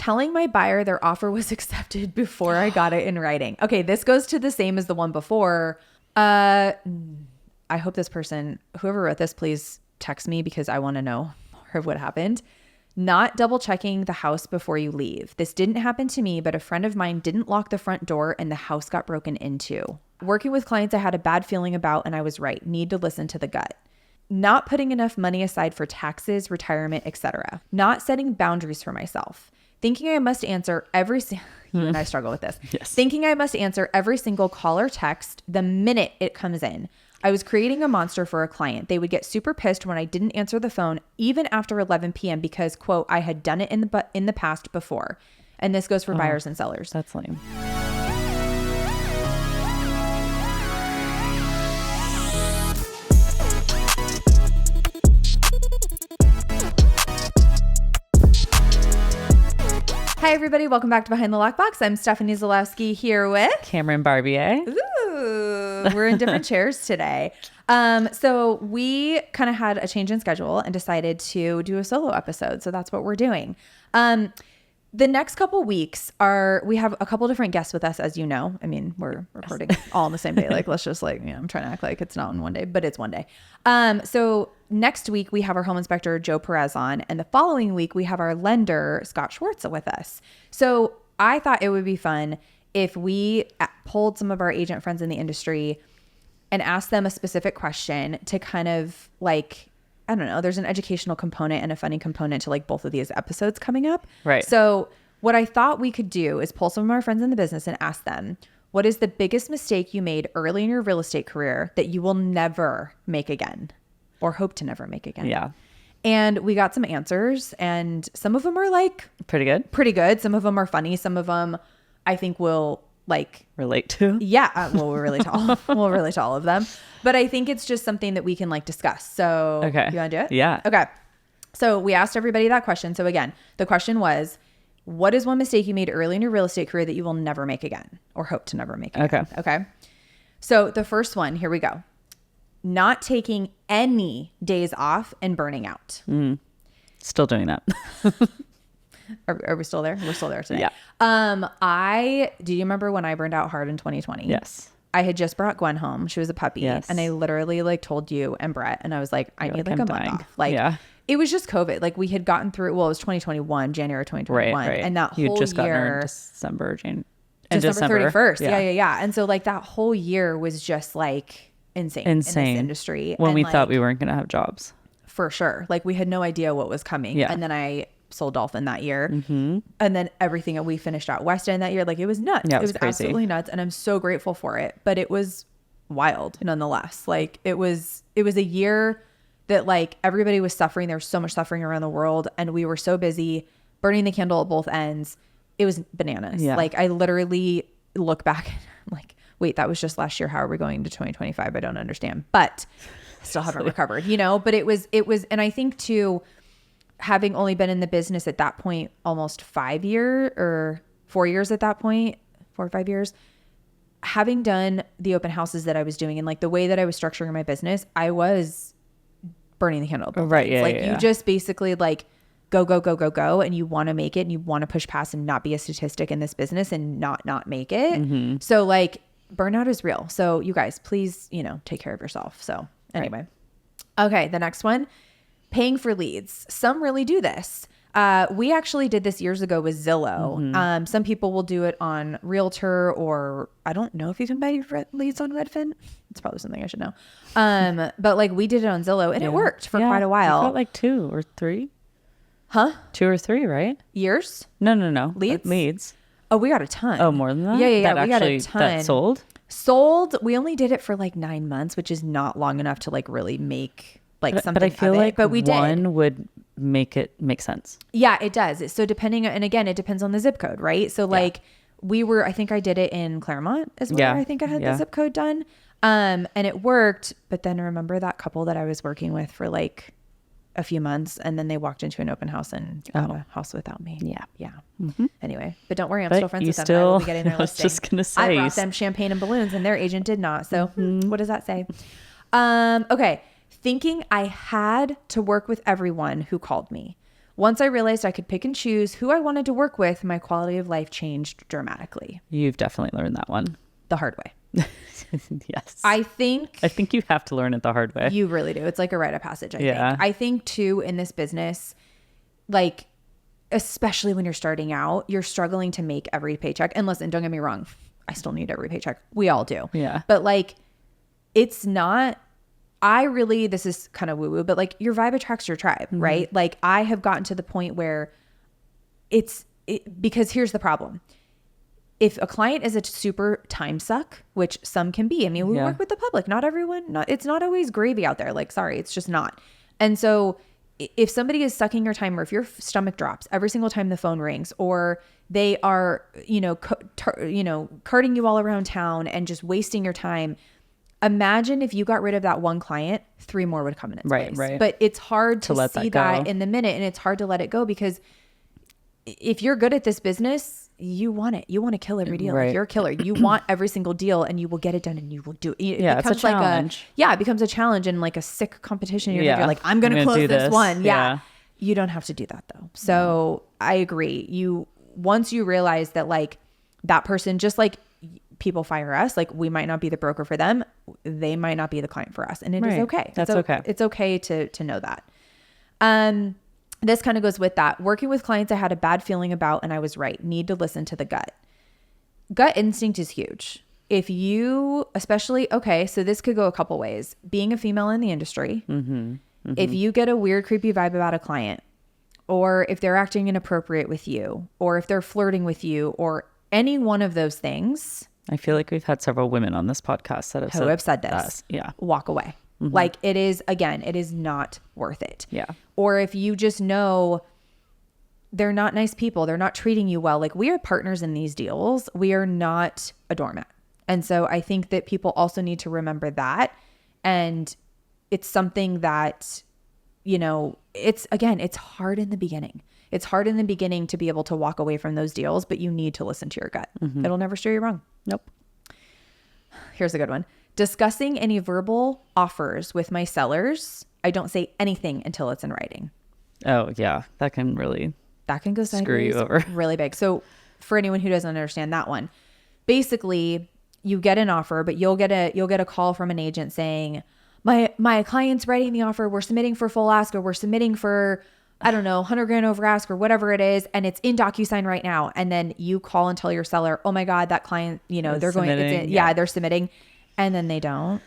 telling my buyer their offer was accepted before I got it in writing. Okay, this goes to the same as the one before. I hope this person, whoever wrote this, please text me because I want to know more of what happened. Not double checking the house before you leave. This didn't happen to me, but a friend of mine didn't lock the front door and the house got broken into. Working with clients I had a bad feeling about, and I was right. Need to listen to the gut. Not putting enough money aside for taxes, retirement, etc. Not setting boundaries for myself. Thinking I must answer every you and I struggle with this. Yes. Thinking I must answer every single call or text the minute it comes in. I was creating a monster for a client. They would get super pissed when I didn't answer the phone even after 11 p.m. because, quote, I had done it in the past before. And this goes for buyers and sellers. That's lame. Hi, everybody. Welcome back to Behind the Lockbox. I'm Stephanie Zalewski here with Cameron Barbier. Ooh, we're in different chairs today. So we kind of had a change in schedule and decided to do a solo episode. So that's what we're doing. The next couple weeks we have a couple different guests with us, as you know. I mean, we're recording all on the same day. Like, let's just I'm trying to act like it's not in one day, but it's one day. So next week we have our home inspector, Joe Perez, on, and the following week we have our lender, Scott Schwartz, with us. So I thought it would be fun if we pulled some of our agent friends in the industry and asked them a specific question to kind of I don't know, there's an educational component and a funny component to both of these episodes coming up. Right. So what I thought we could do is pull some of our friends in the business and ask them, what is the biggest mistake you made early in your real estate career that you will never make again or hope to never make again? Yeah. And we got some answers, and some of them are pretty good. Pretty good. Some of them are funny. Some of them I think will relate to. Yeah. We'll relate to all of them. But I think it's just something that we can discuss. So okay. You want to do it? Yeah. Okay. So we asked everybody that question. So again, the question was, what is one mistake you made early in your real estate career that you will never make again or hope to never make again? Okay. So the first one, here we go. Not taking any days off and burning out. Still doing that. Are we still there? We're still there today. Yeah. Do you remember when I burned out hard in 2020? Yes. I had just brought Gwen home. She was a puppy. Yes. And I literally told you and Brett, and I was like, I need I'm a dying. month off. Yeah. It was just COVID. We had gotten through, it was 2021, January 2021. Right. And that whole You'd just gotten her year. in December 31st. Yeah. And so that whole year was just insane in this industry. When we thought we weren't going to have jobs. For sure. We had no idea what was coming. Yeah. And then I sold Dolphin that year. Mm-hmm. And then everything that we finished out West End that year, it was nuts. Yeah, it was crazy. Absolutely nuts. And I'm so grateful for it. But it was wild nonetheless. It was a year that everybody was suffering. There was so much suffering around the world. And we were so busy burning the candle at both ends. It was bananas. Yeah. I literally look back and I'm wait, that was just last year. How are we going to 2025? I don't understand. But I still haven't recovered, but it was, and I think too, having only been in the business at that point, almost 4 years at that point, 4 or 5 years, having done the open houses that I was doing and the way that I was structuring my business, I was burning the candle. Right. Yeah. You just basically go. And you want to make it and you want to push past and not be a statistic in this business and not make it. Mm-hmm. So burnout is real. So you guys, please, take care of yourself. So anyway. Right. Okay. The next one, paying for leads. Some really do this. We actually did this years ago with Zillow. Mm-hmm. Some people will do it on Realtor, or I don't know if you can buy leads on Redfin. It's probably something I should know. But we did it on Zillow and it worked for quite a while. Got 2 or 3. Huh? 2 or 3, right? Years? No. Leads? Oh, we got a ton. Oh, more than that? Yeah. We got a ton. That sold? Sold. We only did it for 9 months, which is not long enough to really make something. But I feel but we one did. would make it make sense. Yeah, it does. So depending, and again, it depends on the zip code, right? So I think I did it in Claremont as well. I think I had the zip code done. And it worked. But then remember that couple that I was working with for a few months, and then they walked into an open house and got a house without me. Yeah. Mm-hmm. Anyway, but don't worry, I'm still friends with them. I will be getting their listing. I was just gonna say, I brought them champagne and balloons, and their agent did not. So what does that say? Okay, thinking I had to work with everyone who called me. Once I realized I could pick and choose who I wanted to work with, my quality of life changed dramatically. You've definitely learned that one. The hard way. Yes. I think you have to learn it the hard way. you really do. It's like a rite of passage, I think. I think too, in this business, like, especially when you're starting out, you're struggling to make every paycheck. And listen, don't get me wrong. I still need every paycheck. We all do. Yeah. But like, it's not, this is kind of woo woo, but like your vibe attracts your tribe, right? Like I have gotten to the point where because here's the problem. If a client is a super time suck, which some can be, I mean, we work with the public, not everyone, it's not always gravy out there. Like, sorry, it's just not. And so if somebody is sucking your time, or if your stomach drops every single time the phone rings, or they are, carting you all around town and just wasting your time, imagine if you got rid of that one client, 3 more would come in its place. Right. But it's hard to see that in the minute, and it's hard to let it go, because if you're good at this business, you want it. You want to kill every deal. Right. If you're a killer, you want every single deal, and you will get it done, and you will do it. It becomes it's a challenge. It becomes a challenge and like a sick competition. You're like, I'm going to close this one. Yeah. You don't have to do that though. So I agree. Once you realize that like that person, just like people fire us, like we might not be the broker for them. They might not be the client for us. And it is okay. That's okay. It's okay to know that. This kind of goes with that. Working with clients I had a bad feeling about, and I was right. Need to listen to the gut. Gut instinct is huge. If you, especially, okay, so this could go a couple ways. Being a female in the industry, if you get a weird, creepy vibe about a client, or if they're acting inappropriate with you, or if they're flirting with you, or any one of those things. I feel like we've had several women on this podcast that have said this. Yeah. Walk away. Like it is not worth it. Yeah. Or if you just know they're not nice people, they're not treating you well. Like we are partners in these deals. We are not a doormat. And so I think that people also need to remember that. And it's something that, it's hard in the beginning. It's hard in the beginning to be able to walk away from those deals, but you need to listen to your gut. It'll never steer you wrong. Nope. Here's a good one. Discussing any verbal offers with my sellers, I don't say anything until it's in writing. Oh, yeah. That can go sideways, screw you over really big. So for anyone who doesn't understand that one, basically you get an offer, but you'll get a call from an agent saying, my client's writing the offer. We're submitting for full ask, or we're submitting for, I don't know, 100 grand over ask, or whatever it is. And it's in DocuSign right now. And then you call and tell your seller, oh my God, that client, they're submitting. They're submitting. And then they don't.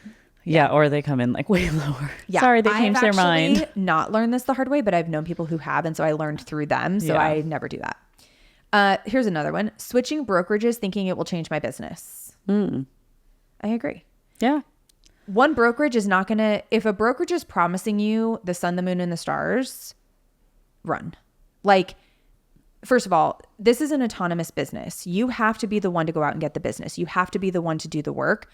Yeah, or they come in like way lower. Yeah. Sorry, they changed their mind. I've actually not learned this the hard way, but I've known people who have, and so I learned through them. So I never do that. Here's another one. Switching brokerages thinking it will change my business. I agree. Yeah. One brokerage is not going to, if a brokerage is promising you the sun, the moon, and the stars, run. Like, first of all, this is an autonomous business. You have to be the one to go out and get the business. You have to be the one to do the work.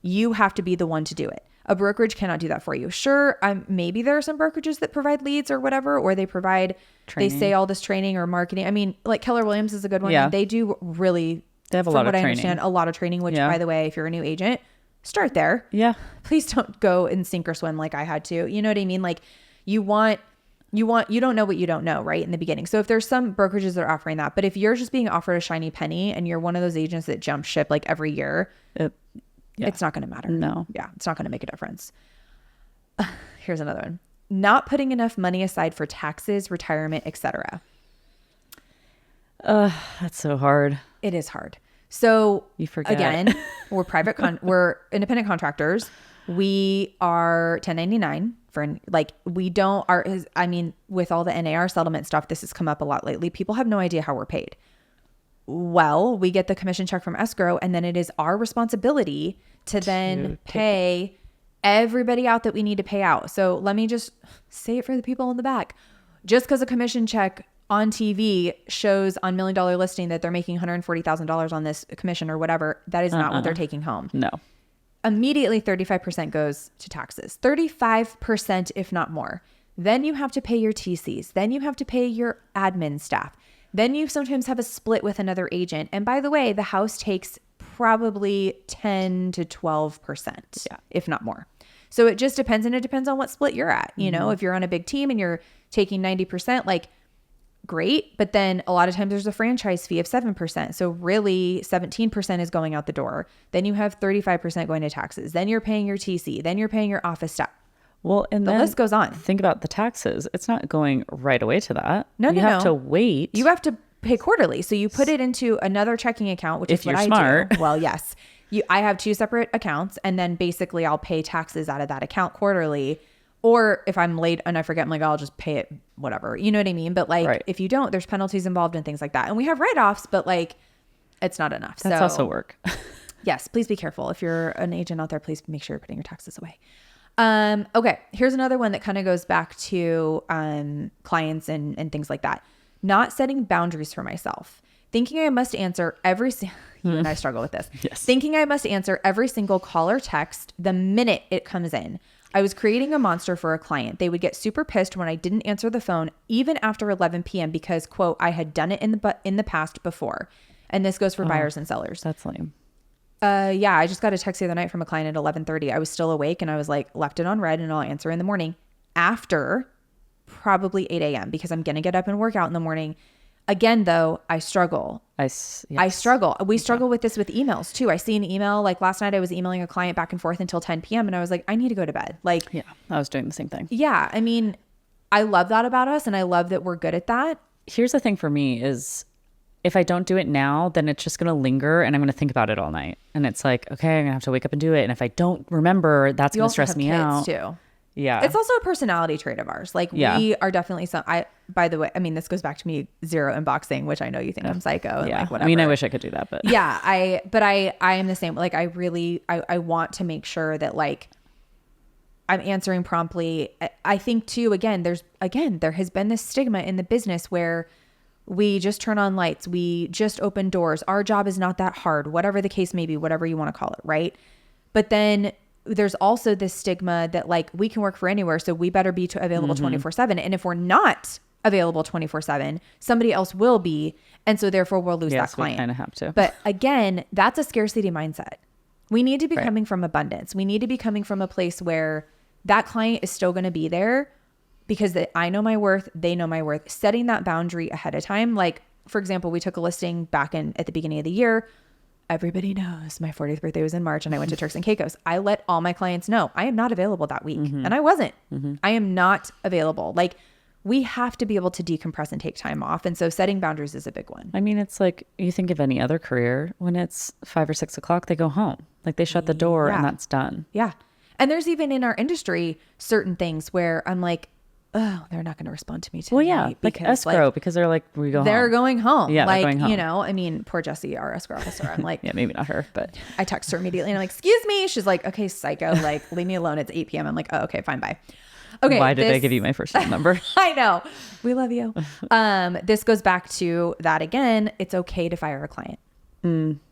You have to be the one to do it. A brokerage cannot do that for you. Sure, maybe there are some brokerages that provide leads or whatever, or they provide, training. They say all this training or marketing. I mean, like Keller Williams is a good one. Yeah. They do really, they have a lot of training. I understand, a lot of training, which by the way, if you're a new agent, start there. Yeah. Please don't go and sink or swim like I had to. You know what I mean? Like you don't know what you don't know, right? In the beginning. So if there's some brokerages that are offering that, but if you're just being offered a shiny penny and you're one of those agents that jump ship like every year, it's not going to matter. No. Yeah. It's not going to make a difference. Here's another one. Not putting enough money aside for taxes, retirement, etc. That's so hard. It is hard. So you forget. Again, we're independent contractors. We are 1099 with all the NAR settlement stuff, this has come up a lot lately. People have no idea how we're paid. Well, we get the commission check from escrow, and then it is our responsibility to then pay everybody out that we need to pay out. So let me just say it for the people in the back. Just because a commission check on TV shows on $1 Million Listing that they're making $140,000 on this commission or whatever, that is not what they're taking home. No. Immediately 35% goes to taxes. 35%, if not more. Then you have to pay your TCs. Then you have to pay your admin staff. Then you sometimes have a split with another agent. And by the way, the house takes probably 10 to 12%, if not more. So it just depends, and it depends on what split you're at. You know, if you're on a big team and you're taking 90%, like great. But then a lot of times there's a franchise fee of 7%. So really 17% is going out the door. Then you have 35% going to taxes. Then you're paying your TC. Then you're paying your office staff. Well, and the list goes on. Think about the taxes. It's not going right away to that. No, you have to wait. You have to pay quarterly. So you put it into another checking account, which is what I smart. do. Well, yes. I have 2 separate accounts, and then basically I'll pay taxes out of that account quarterly. Or if I'm late and I forget, I'm like, I'll just pay it, whatever. You know what I mean? But like, if you don't, there's penalties involved and things like that. And we have write-offs, but like, it's not enough. That's also work. Yes, please be careful. If you're an agent out there, please make sure you're putting your taxes away. Okay, here's another one that kind of goes back to clients and things like that. Not setting boundaries for myself. Thinking I must answer you and I struggle with this. Yes. Thinking I must answer every single call or text the minute it comes in. I was creating a monster for a client. They would get super pissed when I didn't answer the phone even after 11 p.m. because, quote, I had done it in the past before. And this goes for buyers and sellers. That's lame. Yeah, I just got a text the other night from a client at 11:30. I was still awake and I was like, left it on red and I'll answer in the morning after probably 8 a.m. because I'm going to get up and work out in the morning. Again, though, I struggle. I struggle. We struggle with this with emails too. I see an email like last night I was emailing a client back and forth until 10 p.m. and I was like, I need to go to bed. Like, yeah, I was doing the same thing. Yeah. I mean, I love that about us and I love that we're good at that. Here's the thing for me is if I don't do it now, then it's just going to linger and I'm going to think about it all night. And it's like, okay, I'm going to have to wake up and do it. And if I don't remember, that's going to stress me out too. Yeah. It's also a personality trait of ours. Like we are definitely by the way, I mean, this goes back to me zero unboxing, which I know you think I'm psycho and like whatever. I mean, I wish I could do that, but yeah, I am the same. Like I really, I want to make sure that like I'm answering promptly. I think too, there has been this stigma in the business where we just turn on lights. We just open doors. Our job is not that hard, whatever the case may be, whatever you want to call it. Right. But then there's also this stigma that like we can work for anywhere. So we better be available 24/7. And if we're not available 24/7, somebody else will be. And so therefore we'll lose that client. We kind of have to. But again, that's a scarcity mindset. We need to be coming from abundance. We need to be coming from a place where that client is still going to be there because I know my worth. They know my worth. Setting that boundary ahead of time. Like, for example, we took a listing back at the beginning of the year. Everybody knows my 40th birthday was in March and I went to Turks and Caicos. I let all my clients know I am not available that week. And I wasn't. I am not available. Like we have to be able to decompress and take time off. And so setting boundaries is a big one. I mean, it's like you think of any other career when it's 5 or 6 o'clock, they go home. Like they shut the door and that's done. Yeah. And there's even in our industry, certain things where I'm like, oh, they're not going to respond to me tonight. Well, yeah, like escrow because they're like, they're going home. Yeah, like, they're going home. You know, I mean, poor Jessie, our escrow officer. I'm like, yeah, maybe not her, but I text her immediately and I'm like, excuse me. She's like, okay, psycho, like leave me alone. It's 8 p.m. I'm like, oh, okay, fine, bye. Okay. Why did I give you my first name number? I know. We love you. This goes back to that again. It's okay to fire a client.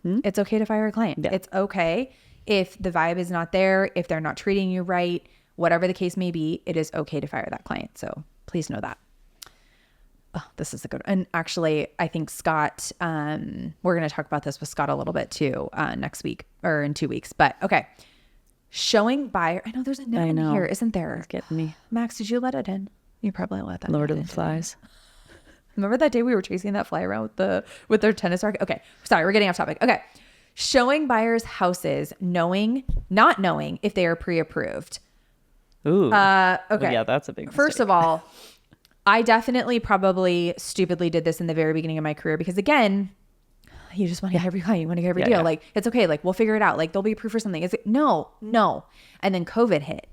It's okay to fire a client. Yeah. It's okay if the vibe is not there, if they're not treating you right, whatever the case may be, it is okay to fire that client. So please know that. Oh, this is a good one. And actually, I think Scott, we're going to talk about this with Scott a little bit too next week or in 2 weeks. But okay. Showing buyer. I know there's a note in here, isn't there? It's getting me. Max, did you let it in? You probably let that Lord of the Flies. Remember that day we were chasing that fly around with their tennis racket? Okay. Sorry, we're getting off topic. Okay. Showing buyers houses, not knowing if they are pre-approved. Ooh. Okay. Well, yeah, that's a big mistake. First of all, I definitely probably stupidly did this in the very beginning of my career because again, you just want to get every client, you want to get every deal. Yeah. Like, it's okay. Like, we'll figure it out. Like, they'll be approved for something. It's like, no. And then COVID hit,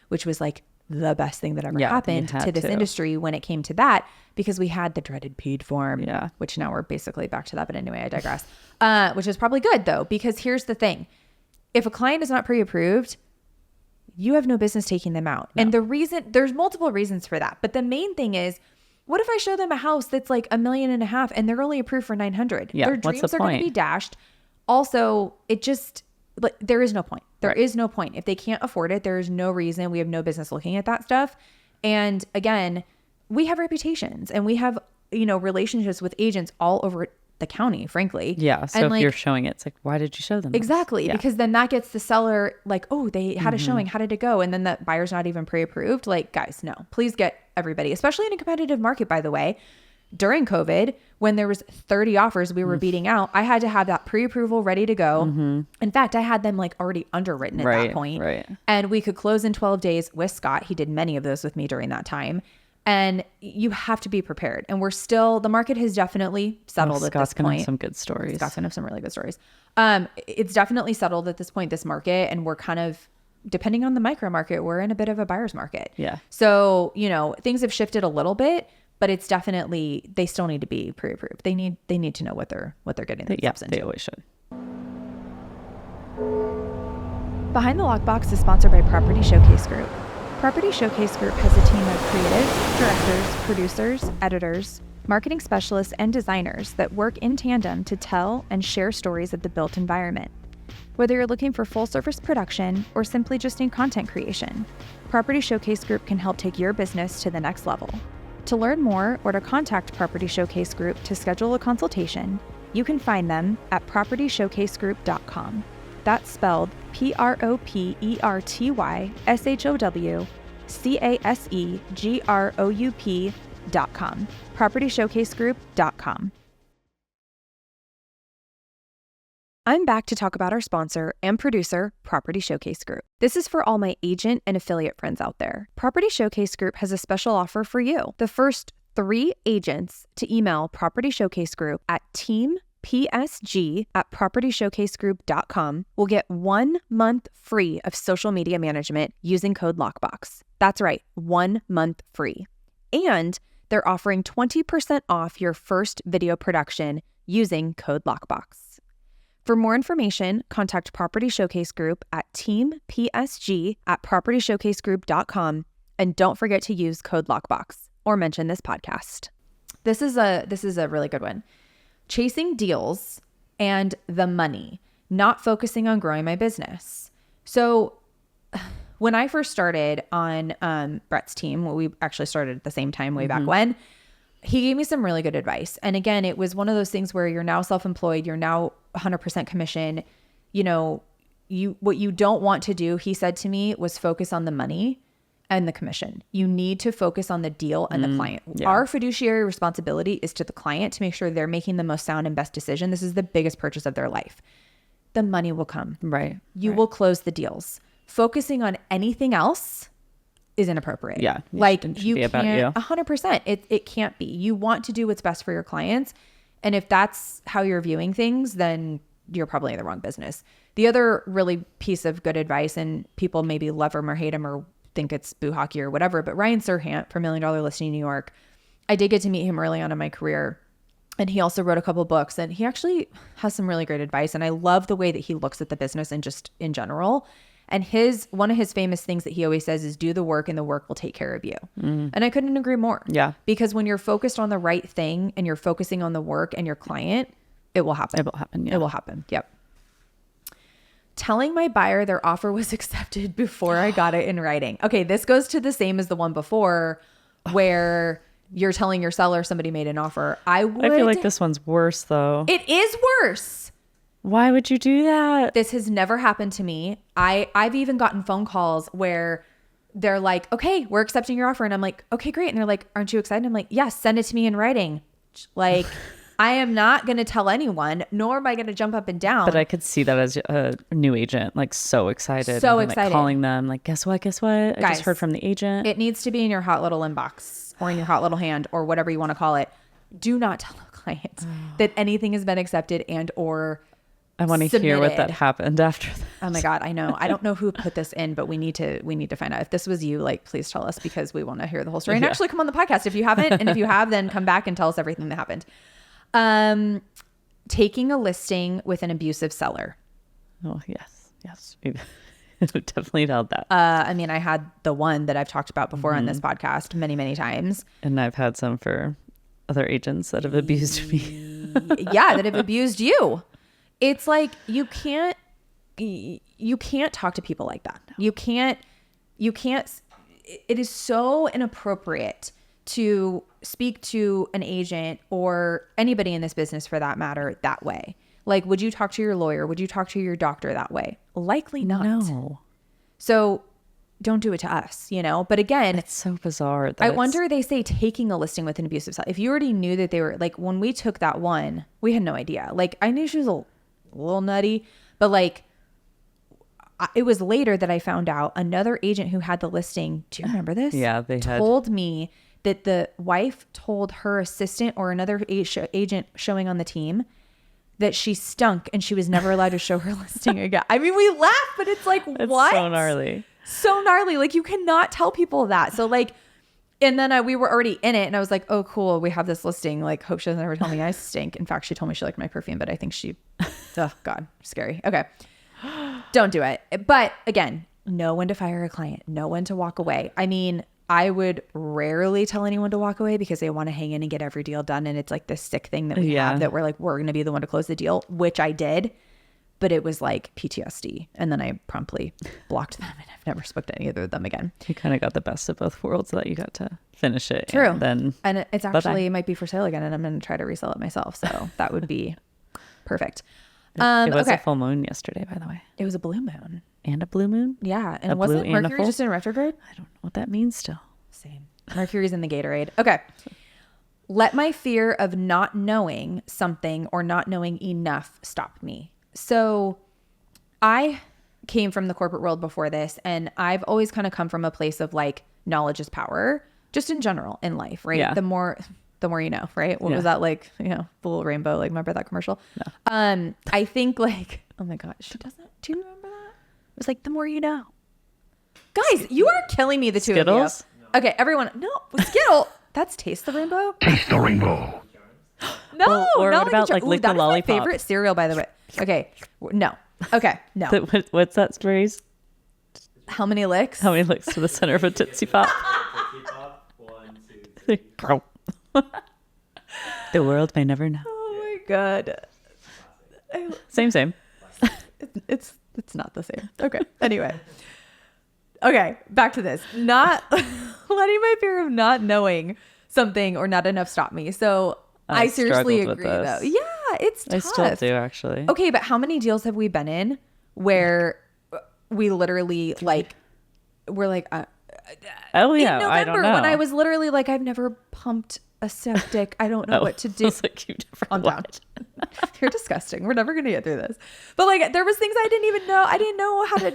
which was like the best thing that ever happened to this industry when it came to that, because we had the dreaded paid form, which now we're basically back to that. But anyway, I digress, which is probably good though, because here's the thing. If a client is not pre-approved, you have no business taking them out. No. And there's multiple reasons for that. But the main thing is, what if I show them a house that's like $1.5 million and they're only approved for 900? Yeah, their dreams are going to be dashed. Also, there is no point. There is no point. If they can't afford it, there is no reason. We have no business looking at that stuff. And again, we have reputations and we have, relationships with agents all over the county, frankly. Yeah. So if you're showing it, it's like, why did you show them this? Exactly. Yeah. Because then that gets the seller like, oh, they had a showing. How did it go? And then the buyer's not even pre-approved. Like, guys, no, please get everybody, especially in a competitive market, by the way. During COVID, when there was 30 offers we were beating out, I had to have that pre-approval ready to go. In fact, I had them like already underwritten at that point. And we could close in 12 days with Scott. He did many of those with me during that time. And you have to be prepared. And we're still, the market has definitely settled at this point. Scott's gonna have some good stories. Scott's gonna have some really good stories. It's definitely settled at this point, this market. And we're kind of, depending on the micro market, we're in a bit of a buyer's market. Yeah. So, you know, things have shifted a little bit, but it's definitely, they still need to be pre-approved. They need to know what they're getting themselves into. They always should. Behind the Lockbox is sponsored by Property Showcase Group. Property Showcase Group has a team of creatives, directors, producers, editors, marketing specialists, and designers that work in tandem to tell and share stories of the built environment. Whether you're looking for full-service production or simply just need content creation, Property Showcase Group can help take your business to the next level. To learn more or to contact Property Showcase Group to schedule a consultation, you can find them at propertyshowcasegroup.com. That's spelled PROPERTYSHOWCASEGROUP.com. PropertyShowcaseGroup.com. I'm back to talk about our sponsor and producer, Property Showcase Group. This is for all my agent and affiliate friends out there. Property Showcase Group has a special offer for you. The first 3 agents to email Property Showcase Group at teampsg@propertyshowcasegroup.com will get 1 month free of social media management using code LOCKBOX. That's right, 1 month free. And they're offering 20% off your first video production using code LOCKBOX. For more information, contact Property Showcase Group at teampsg@propertyshowcasegroup.com, and don't forget to use code LOCKBOX or mention this podcast. This is a really good one. Chasing deals and the money, not focusing on growing my business. So when I first started on Brett's team, we actually started at the same time way back when, he gave me some really good advice. And again, it was one of those things where you're now self-employed, you're now 100% commission. You know, what you don't want to do, he said to me, was focus on the money and the commission. You need to focus on the deal and the client. Yeah. Our fiduciary responsibility is to the client to make sure they're making the most sound and best decision. This is the biggest purchase of their life. The money will come. Right. You will close the deals. Focusing on anything else is inappropriate. Yeah. Like you can't, 100%. It can't be. You want to do what's best for your clients. And if that's how you're viewing things, then you're probably in the wrong business. The other really piece of good advice, and people maybe love him or hate him or think it's boo hockey or whatever, but Ryan Serhant from $1 Million Listing New York, I did get to meet him early on in my career. And he also wrote a couple books, and he actually has some really great advice. And I love the way that he looks at the business and just in general. And one of his famous things that he always says is do the work and the work will take care of you. And I couldn't agree more. Yeah. Because when you're focused on the right thing and you're focusing on the work and your client, it will happen. It will happen. Yeah. It will happen. Yep. Telling my buyer their offer was accepted before I got it in writing. Okay. This goes to the same as the one before where you're telling your seller somebody made an offer. I feel like this one's worse though. It is worse. Why would you do that? This has never happened to me. I've even gotten phone calls where they're like, okay, we're accepting your offer. And I'm like, okay, great. And they're like, aren't you excited? I'm like, yes, send it to me in writing. Like, I am not going to tell anyone, nor am I going to jump up and down. But I could see that as a new agent, like so excited. So and, excited. Like, calling them like, guess what? I Guys, just heard from the agent. It needs to be in your hot little inbox or in your hot little hand or whatever you want to call it. Do not tell a client that anything has been accepted and or I want to hear what that happened after that. Oh my God, I know. I don't know who put this in, but we need to find out. If this was you, like, please tell us because we want to hear the whole story. And actually come on the podcast if you haven't. And if you have, then come back and tell us everything that happened. Taking a listing with an abusive seller. Oh, yes. Definitely held that. I mean, I had the one that I've talked about before on this podcast many, many times. And I've had some for other agents that have abused me. Yeah, that have abused you. It's like you can't talk to people like that. You can't, it is so inappropriate to speak to an agent or anybody in this business for that matter that way. Like, would you talk to your lawyer? Would you talk to your doctor that way? Likely not. No. So don't do it to us, you know? But again, It's so bizarre. I wonder, they say taking a listing with an abusive seller. If you already knew that they were like, when we took that one, we had no idea. Like, I knew she was a little nutty, but like, it was later that I found out another agent who had the listing. Do you remember this? Yeah, they told me that the wife told her assistant or another agent showing on the team that she stunk and she was never allowed to show her listing again. I mean, we laugh, but it's like, It's what? so gnarly. So gnarly. Like, you cannot tell people that. So like, and then we were already in it and I was like, oh, cool. We have this listing. Like, hope she doesn't ever tell me I stink. In fact, she told me she liked my perfume, but I think oh God, scary. Okay. Don't do it. But again, know when to fire a client, know when to walk away. I mean, I would rarely tell anyone to walk away because they want to hang in and get every deal done. And it's like this sick thing that we have that we're like, we're going to be the one to close the deal, which I did. But it was like PTSD. And then I promptly blocked them and I've never spoke to either of them again. You kind of got the best of both worlds, that you got to finish it. True. And it's actually, it might be for sale again and I'm going to try to resell it myself. So that would be perfect. It was a full moon yesterday, by the way. It was a blue moon. And a blue moon? Yeah. And wasn't Mercury just in retrograde? I don't know what that means still. Same. Mercury's in the Gatorade. Okay. Let my fear of not knowing something or not knowing enough stop me. So I came from the corporate world before this, and I've always kind of come from a place of like, knowledge is power, just in general in life, right? Yeah. The more you know, right? What was that like, you know, the little rainbow, like, remember that commercial? No. I think like, oh my gosh, she doesn't, do you remember that? It was like, the more you know. Guys, you are killing me, the two Skittles? of you. Okay, everyone, no, Skittle, that's Taste the Rainbow. Taste the rainbow. No, well, or not what about like lick the lollipop? That's my favorite cereal, by the way. Okay, no. Okay, no. What's that phrase? How many licks? How many licks to the center of a Tootsie Pop? 1, 2, 3. The world may never know. Oh my God. Same. It's not the same. Okay. Anyway. Okay, back to this. Not letting my fear of not knowing something or not enough stop me. So I seriously agree, though. Yeah, it's tough. I still do, actually. Okay, but how many deals have we been in where we literally like, we're like, oh yeah, in November, I don't know. when I was literally like, I've never pumped a septic. I don't know what to do. Like, you never I'm down. You're disgusting. We're never gonna get through this. But like, there was things I didn't even know. I didn't know how to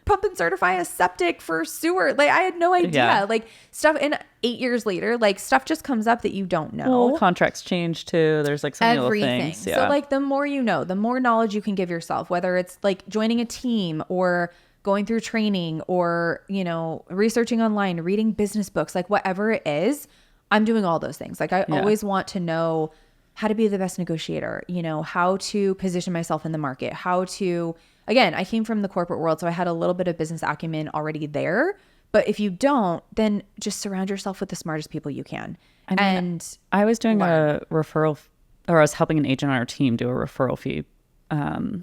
pump and certify a septic for sewer. Like, I had no idea. Yeah. Like, stuff. And 8 years later, like, stuff just comes up that you don't know. Well, contracts change too. There's like some little things. Yeah. So like, the more you know, the more knowledge you can give yourself. Whether it's like joining a team or going through training or, you know, researching online, reading business books, like whatever it is. I'm doing all those things. Like, I always want to know how to be the best negotiator, you know, how to position myself in the market, how to, again, I came from the corporate world, so I had a little bit of business acumen already there. But if you don't, then just surround yourself with the smartest people you can. And I was doing a referral, or I was helping an agent on our team do a referral fee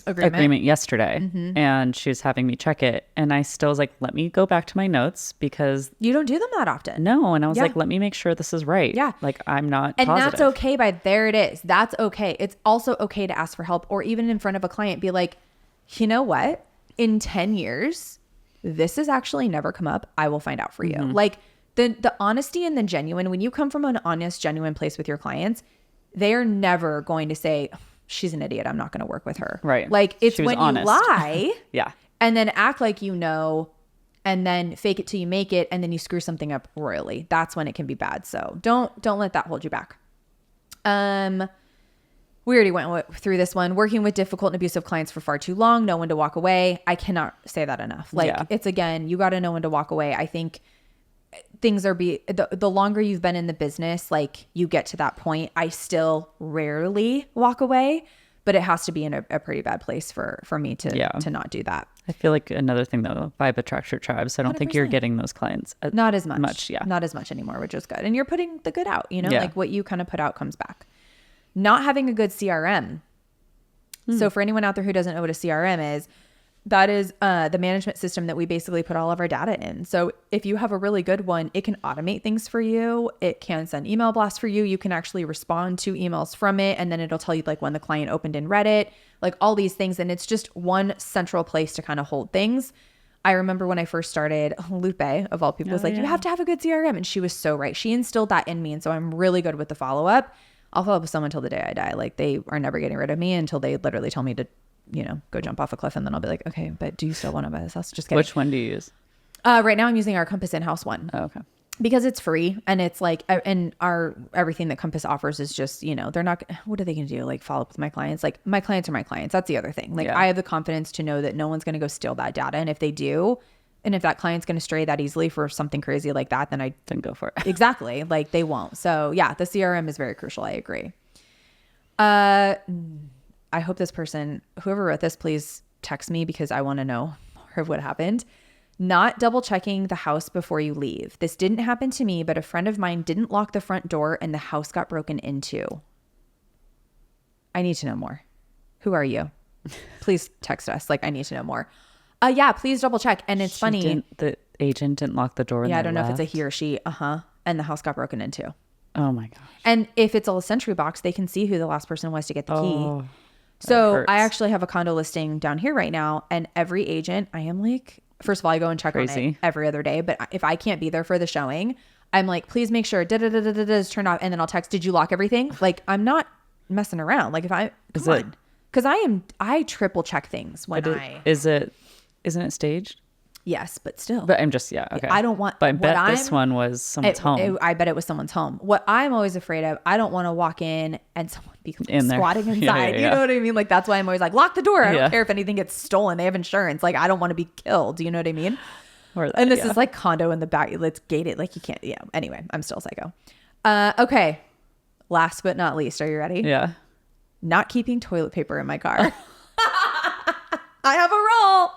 agreement yesterday, and she was having me check it, and I still was like, let me go back to my notes, because you don't do them that often. No. And I was like, let me make sure this is right. Yeah. Like, I'm not and positive. That's okay. There it is. That's okay. It's also okay to ask for help, or even in front of a client, be like, you know what, in 10 years this has actually never come up. I will find out for you. Like, the honesty and the genuine, when you come from an honest, genuine place with your clients, they are never going to say, she's an idiot, I'm not going to work with her. Right. Like, it's when honest. You lie yeah, and then act like you know, and then fake it till you make it, and then you screw something up royally. That's when it can be bad. So don't let that hold you back. We already went through this one. Working with difficult and abusive clients for far too long, know when to walk away. I cannot say that enough. Like, it's, again, you got to know when to walk away. I think things are the longer you've been in the business, like, you get to that point. I still rarely walk away, but it has to be in a pretty bad place for me to not do that. I feel like another thing, though, vibe attracts your tribe. So I don't 100%. Think you're getting those clients not as much. Yeah, not as much anymore, which is good. And you're putting the good out. You know, like, what you kind of put out comes back. Not having a good CRM. So for anyone out there who doesn't know what a CRM is, that is the management system that we basically put all of our data in. So if you have a really good one, it can automate things for you. It can send email blasts for you. You can actually respond to emails from it. And then it'll tell you like when the client opened and read it, like all these things. And it's just one central place to kind of hold things. I remember when I first started, Lupe, of all people, was like, you have to have a good CRM. And she was so right. She instilled that in me. And so I'm really good with the follow-up. I'll follow up with someone till the day I die. Like they are never getting rid of me until they literally tell me to, go jump off a cliff. And then I'll be like, okay, but do you still want to buy this house? Just kidding. Which one do you use? Right now I'm using our Compass in-house one. Oh, okay. Because it's free and it's like, and everything that Compass offers is just, they're not, what are they going to do? Like follow up with my clients? Like my clients are my clients. That's the other thing. Like I have the confidence to know that no one's going to go steal that data. And if they do, and if that client's going to stray that easily for something crazy like that, then I didn't go for it. Exactly. Like they won't. So yeah, the CRM is very crucial. I agree. I hope this person, whoever wrote this, please text me because I want to know more of what happened. Not double checking the house before you leave. This didn't happen to me, but a friend of mine didn't lock the front door and the house got broken into. I need to know more. Who are you? Please text us. Like I need to know more. Yeah, please double check. And it's funny. The agent didn't lock the door. Yeah, I don't know if it's a he or she. And the house got broken into. Oh my gosh. And if it's a Sentry box, they can see who the last person was to get the key. So I actually have a condo listing down here right now. And every agent, I am like, first of all, I go and check on it every other day. But if I can't be there for the showing, I'm like, please make sure is turned off. And then I'll text, did you lock everything? Like, I'm not messing around. Like, if I, come on. Because I triple check things when isn't it staged? Yes, but still. But I'm just, okay. I don't want, but I bet this one was someone's home. I bet it was someone's home. What I'm always afraid of, I don't want to walk in and someone be squatting inside. You know what I mean? Like, that's why I'm always like, lock the door. I don't care if anything gets stolen. They have insurance. Like, I don't want to be killed. You know what I mean? And this is like condo in the back. Let's gate it. Like, you can't, Anyway, I'm still psycho. Okay. Last but not least, are you ready? Yeah. Not keeping toilet paper in my car. I have a rule.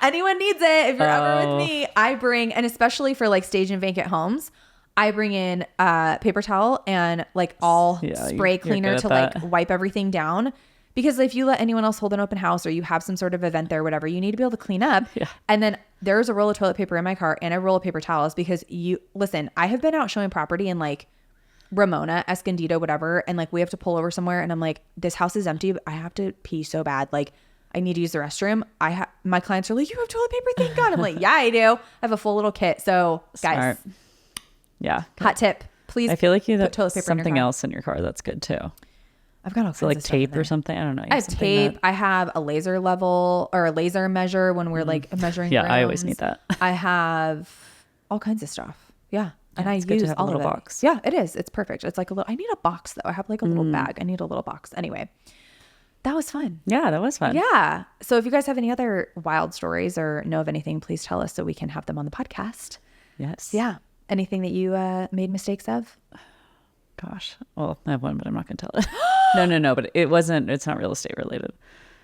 Anyone needs it. If you're ever with me, I bring, and especially for like stage and vacant homes, I bring in paper towel and like all spray cleaner to like wipe everything down. Because if you let anyone else hold an open house or you have some sort of event there, whatever, you need to be able to clean up. Yeah. And then there's a roll of toilet paper in my car and a roll of paper towels because listen, I have been out showing property in like Ramona, Escondido, whatever. And like we have to pull over somewhere and I'm like, this house is empty. But I have to pee so bad. Like, I need to use the restroom. My clients are like, you have toilet paper? Thank God. I'm like, yeah, I do. I have a full little kit. So guys, yeah. Hot tip. Please. I feel like you have toilet paper something else in your car. That's good too. I've got all kinds like of tape or something. I don't know. I have tape. I have a laser level or a laser measure when we're like measuring. Yeah, rooms. I always need that. I have all kinds of stuff. Yeah. And I use all a little of it. Box. Yeah, it is. It's perfect. It's like I need a box though. I have like a little bag. I need a little box. Anyway. That was fun. Yeah, that was fun. Yeah. So if you guys have any other wild stories or know of anything, please tell us so we can have them on the podcast. Yes. Yeah. Anything that you made mistakes of? Gosh. Well, I have one, but I'm not going to tell it. No. But it's not real estate related.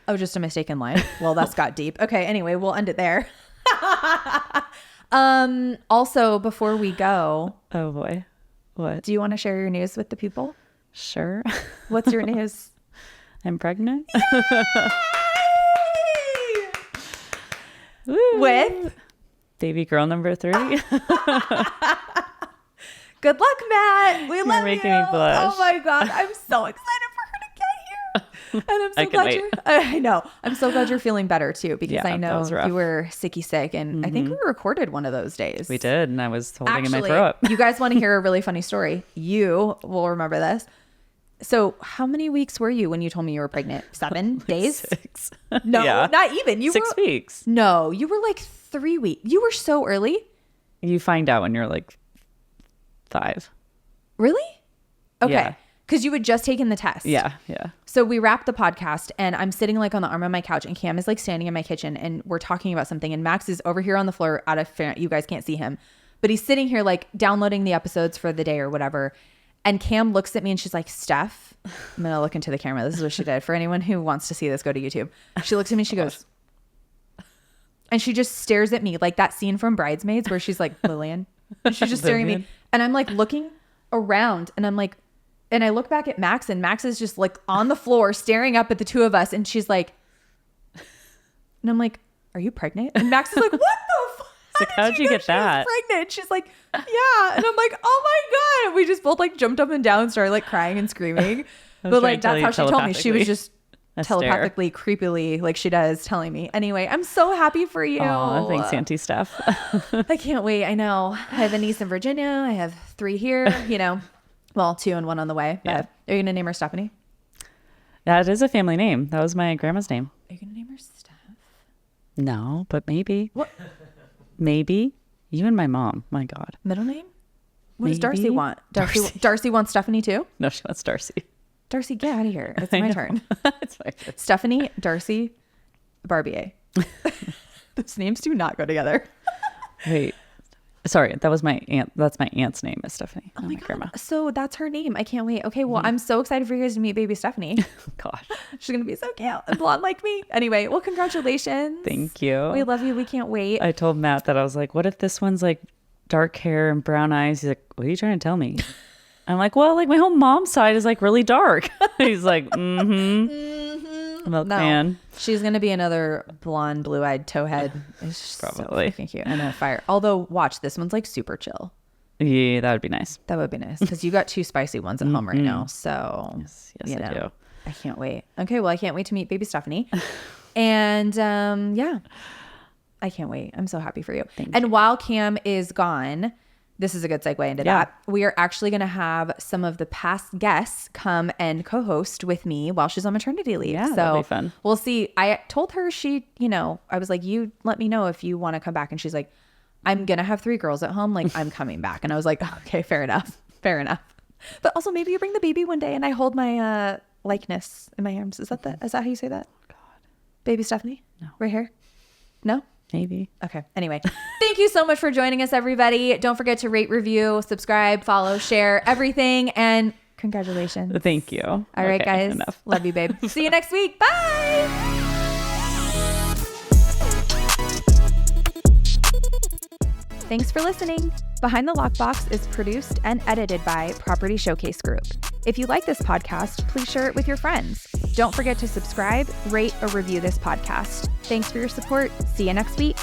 Oh, just a mistake in life. Well, that's got deep. Okay. Anyway, we'll end it there. Also, before we go. Oh boy. What? Do you want to share your news with the people? Sure. What's your news? I'm pregnant. With baby girl number 3. Good luck, Matt. We love you. You're making me blush. Oh my God. I'm so excited for her to get here. And I'm so glad I know. I'm so glad you're feeling better too, because I know you were sick. And I think we recorded one of those days. We did. And I was holding in my throat. You guys want to hear a really funny story? You will remember this. So how many weeks were you when you told me you were pregnant? 7 days? 6. No, not even. 6 weeks. No, you were like 3 weeks. You were so early. You find out when you're like 5. Really? Okay. Yeah. Because you had just taken the test. Yeah. So we wrapped the podcast and I'm sitting like on the arm of my couch and Cam is like standing in my kitchen and we're talking about something and Max is over here on the floor out of fan. You guys can't see him, but he's sitting here like downloading the episodes for the day or whatever. And Cam looks at me and she's like, Steph, I'm going to look into the camera. This is what she did. For anyone who wants to see this, go to YouTube. She looks at me and she goes, and she just stares at me like that scene from Bridesmaids where she's like, Lillian. And she's just staring at me. And I'm like looking around and I'm like, and I look back at Max and Max is just like on the floor staring up at the two of us. And she's like, and I'm like, are you pregnant? And Max is like, what the fuck? Like, how'd you get that? Pregnant. She's like, yeah. And I'm like, oh my God. We just both like jumped up and down and started like crying and screaming. But like, that's how she told me. She was just telepathically, creepily, like she does, telling me. Anyway, I'm so happy for you. Oh, thanks, Auntie Steph. I can't wait. I know. I have a niece in Virginia. I have 3 here, well, 2 and 1 on the way. Yeah. Are you going to name her Stephanie? That is a family name. That was my grandma's name. Are you going to name her Steph? No, but maybe. What? Maybe. You and my mom. My God. Middle name? What does Darcy Maybe. want? Darcy wants Stephanie too? No, she wants Darcy. Darcy, get out of here. It's I my know. turn. It's my turn. Stephanie, Darcy, Barbier. Those names do not go together. Wait. Sorry, that was my aunt. That's my aunt's name is Stephanie. Oh my God. grandma. So that's her name. I can't wait. Okay, well, I'm so excited for you guys to meet baby Stephanie. Gosh. She's going to be so cute and blonde like me. Anyway, well, congratulations. Thank you. We love you. We can't wait. I told Matt that I was like, what if this one's like dark hair and brown eyes? He's like, what are you trying to tell me? I'm like, well, like my whole mom's side is like really dark. He's like, man. She's going to be another blonde, blue-eyed towhead. It's Probably. So fucking cute. And a fire. Although, watch, this one's like super chill. Yeah, that would be nice. That would be nice because you got 2 spicy ones at home right now. So, Yes, I do. I can't wait. Okay, well, I can't wait to meet baby Stephanie. And yeah, I can't wait. I'm so happy for you. And while Cam is gone, this is a good segue into that. We are actually going to have some of the past guests come and co-host with me while she's on maternity leave. Yeah, so that'll be fun. We'll see. I told her I was like, you let me know if you want to come back. And she's like, I'm going to have 3 girls at home. Like, I'm coming back. And I was like, okay, fair enough. Fair enough. But also maybe you bring the baby one day and I hold my likeness in my arms. Is that how you say that? God. Baby Stephanie? No. Right here? No? Maybe. Okay. Anyway, thank you so much for joining us, everybody. Don't forget to rate, review, subscribe, follow, share, everything. And congratulations. Thank you. All right, Okay, guys. enough. Love you, babe. See you next week. Bye. Thanks for listening. Behind the Lockbox is produced and edited by Property Showcase Group. If you like this podcast, please share it with your friends. Don't forget to subscribe, rate, or review this podcast. Thanks for your support. See you next week.